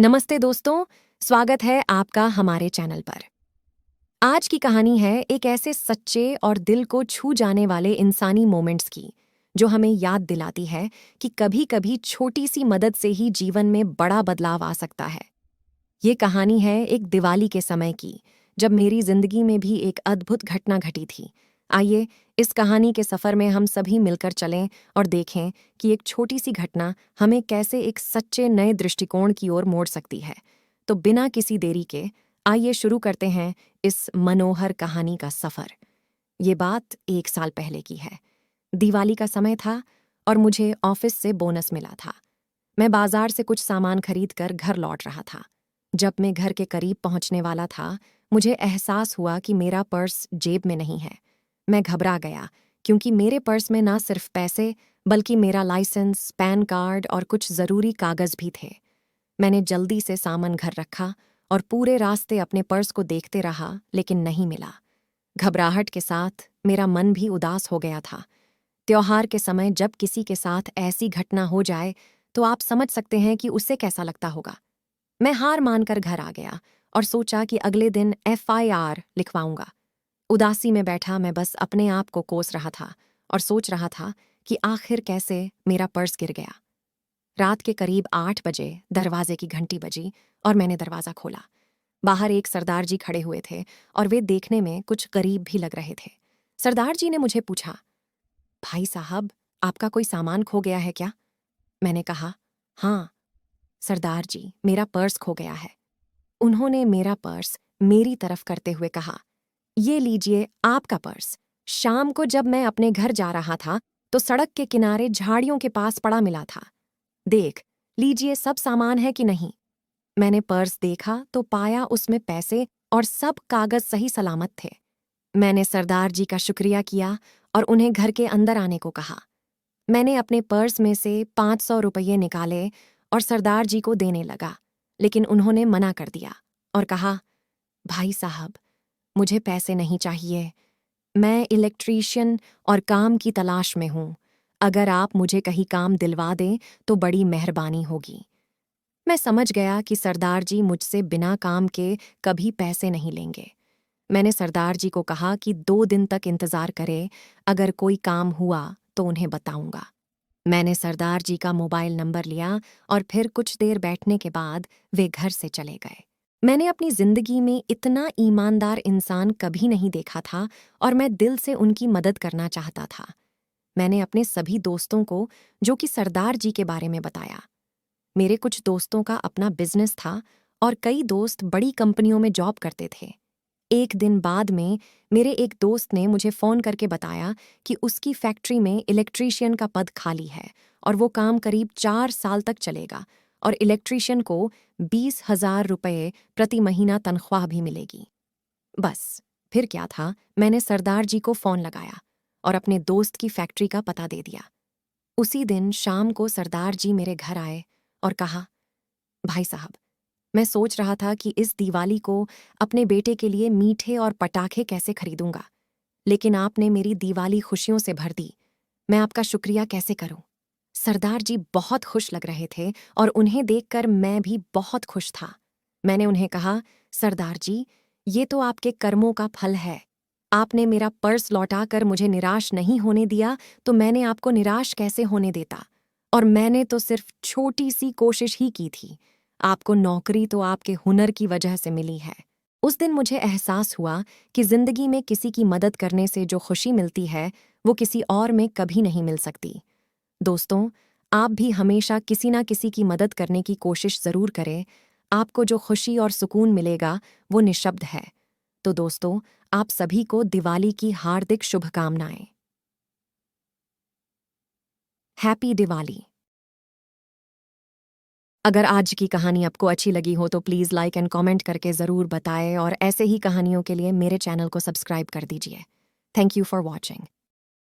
नमस्ते दोस्तों, स्वागत है आपका हमारे चैनल पर। आज की कहानी है एक ऐसे सच्चे और दिल को छू जाने वाले इंसानी मोमेंट्स की, जो हमें याद दिलाती है कि कभी-कभी छोटी सी मदद से ही जीवन में बड़ा बदलाव आ सकता है। ये कहानी है एक दिवाली के समय की, जब मेरी जिंदगी में भी एक अद्भुत घटना घटी थी। आइए इस कहानी के सफर में हम सभी मिलकर चलें और देखें कि एक छोटी सी घटना हमें कैसे एक सच्चे नए दृष्टिकोण की ओर मोड़ सकती है। तो बिना किसी देरी के आइए शुरू करते हैं इस मनोहर कहानी का सफर। ये बात 1 साल पहले की है। दिवाली का समय था और मुझे ऑफिस से बोनस मिला था। मैं बाजार से कुछ सामान खरीद कर घर लौट रहा था। जब मैं घर के करीब पहुंचने वाला था, मुझे एहसास हुआ कि मेरा पर्स जेब में नहीं है। मैं घबरा गया क्योंकि मेरे पर्स में ना सिर्फ पैसे बल्कि मेरा लाइसेंस, पैन कार्ड और कुछ ज़रूरी कागज़ भी थे। मैंने जल्दी से सामान घर रखा और पूरे रास्ते अपने पर्स को देखते रहा, लेकिन नहीं मिला। घबराहट के साथ मेरा मन भी उदास हो गया था। त्योहार के समय जब किसी के साथ ऐसी घटना हो जाए तो आप समझ सकते हैं कि उसे कैसा लगता होगा। मैं हार मानकर घर आ गया और सोचा कि अगले दिन FIR लिखवाऊंगा। उदासी में बैठा मैं बस अपने आप को कोस रहा था और सोच रहा था कि आखिर कैसे मेरा पर्स गिर गया। रात के करीब 8 बजे दरवाजे की घंटी बजी और मैंने दरवाज़ा खोला। बाहर एक सरदार जी खड़े हुए थे और वे देखने में कुछ गरीब भी लग रहे थे। सरदार जी ने मुझे पूछा, भाई साहब, आपका कोई सामान खो गया है क्या? मैंने कहा, हाँ सरदार जी, मेरा पर्स खो गया है। उन्होंने मेरा पर्स मेरी तरफ करते हुए कहा, ये लीजिए आपका पर्स। शाम को जब मैं अपने घर जा रहा था तो सड़क के किनारे झाड़ियों के पास पड़ा मिला था। देख लीजिए सब सामान है कि नहीं। मैंने पर्स देखा तो पाया उसमें पैसे और सब कागज सही सलामत थे। मैंने सरदार जी का शुक्रिया किया और उन्हें घर के अंदर आने को कहा। मैंने अपने पर्स में से 500 रुपये निकाले और सरदार जी को देने लगा, लेकिन उन्होंने मना कर दिया और कहा, भाई साहब, मुझे पैसे नहीं चाहिए। मैं इलेक्ट्रीशियन और काम की तलाश में हूँ। अगर आप मुझे कहीं काम दिलवा दें तो बड़ी मेहरबानी होगी। मैं समझ गया कि सरदार जी मुझसे बिना काम के कभी पैसे नहीं लेंगे। मैंने सरदार जी को कहा कि 2 दिन तक इंतज़ार करें, अगर कोई काम हुआ तो उन्हें बताऊंगा। मैंने सरदार जी का मोबाइल नंबर लिया और फिर कुछ देर बैठने के बाद वे घर से चले गए। मैंने अपनी जिंदगी में इतना ईमानदार इंसान कभी नहीं देखा था और मैं दिल से उनकी मदद करना चाहता था। मैंने अपने सभी दोस्तों को, जो कि सरदार जी के बारे में बताया। मेरे कुछ दोस्तों का अपना बिजनेस था और कई दोस्त बड़ी कंपनियों में जॉब करते थे। एक दिन बाद में मेरे एक दोस्त ने मुझे फ़ोन करके बताया कि उसकी फैक्ट्री में इलेक्ट्रीशियन का पद खाली है और वो काम करीब 4 साल तक चलेगा और इलेक्ट्रीशियन को 20,000 रुपये प्रति महीना तनख्वाह भी मिलेगी। बस, फिर क्या था, मैंने सरदार जी को फ़ोन लगाया और अपने दोस्त की फैक्ट्री का पता दे दिया। उसी दिन शाम को सरदार जी मेरे घर आए और कहा, भाई साहब, मैं सोच रहा था कि इस दिवाली को अपने बेटे के लिए मीठे और पटाखे कैसे खरीदूंगा, लेकिन आपने मेरी दिवाली खुशियों से भर दी। मैं आपका शुक्रिया कैसे करूं? सरदार जी बहुत खुश लग रहे थे और उन्हें देखकर मैं भी बहुत खुश था। मैंने उन्हें कहा, सरदार जी, ये तो आपके कर्मों का फल है। आपने मेरा पर्स लौटाकर मुझे निराश नहीं होने दिया, तो मैंने आपको निराश कैसे होने देता? और मैंने तो सिर्फ छोटी सी कोशिश ही की थी। आपको नौकरी तो आपके हुनर की वजह से मिली है। उस दिन मुझे एहसास हुआ कि जिंदगी में किसी की मदद करने से जो खुशी मिलती है, वो किसी और में कभी नहीं मिल सकती। दोस्तों, आप भी हमेशा किसी ना किसी की मदद करने की कोशिश ज़रूर करें। आपको जो खुशी और सुकून मिलेगा, वो निःशब्द है। तो दोस्तों, आप सभी को दिवाली की हार्दिक शुभकामनाएं। हैप्पी दिवाली। अगर आज की कहानी आपको अच्छी लगी हो तो प्लीज़ लाइक एंड कमेंट करके ज़रूर बताएं और ऐसे ही कहानियों के लिए मेरे चैनल को सब्सक्राइब कर दीजिए। Thank you for watching.